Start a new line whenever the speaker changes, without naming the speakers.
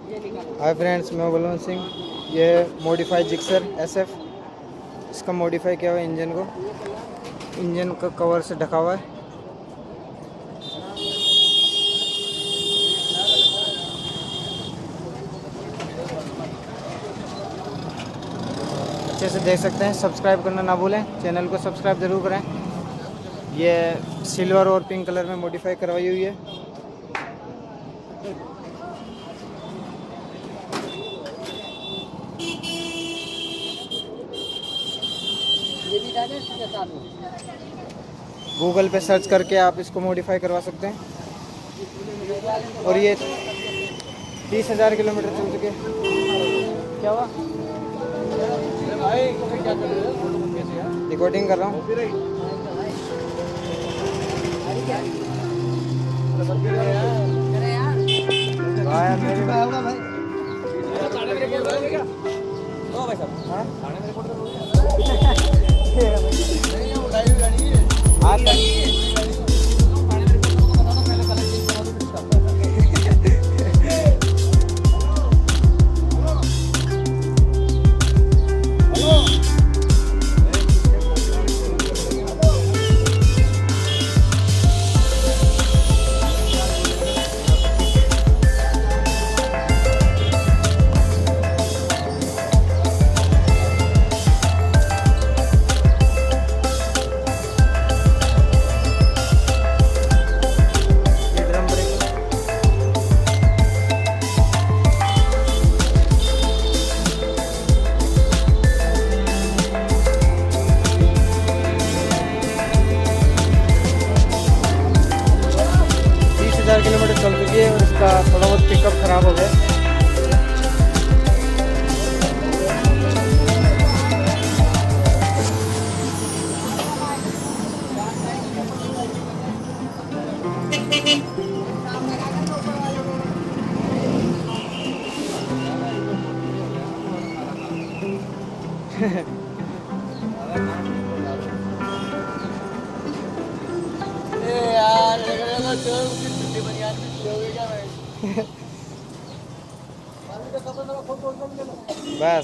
Hi friends, मैं बलवंत सिंह। ये modify Gixxer SF। इसका मॉडिफाई किया हुआ इंजन को, इंजन का कवर से ढका हुआ है। अच्छे से देख सकते हैं। सब्सक्राइब करना ना भूलें, चैनल को सब्सक्राइब ज़रूर करें। ये सिल्वर और पिंक कलर में मॉडिफाई करवाई हुई है। गूगल पे सर्च करके आप इसको मॉडिफाई करवा सकते हैं। और ये 30,000 किलोमीटर चल चुके। क्या हुआ? रिकॉर्डिंग कर रहा हूँ। किलोमीटर चल चुकी है और इसका थोड़ा बहुत पिकअप खराब हो गया। बस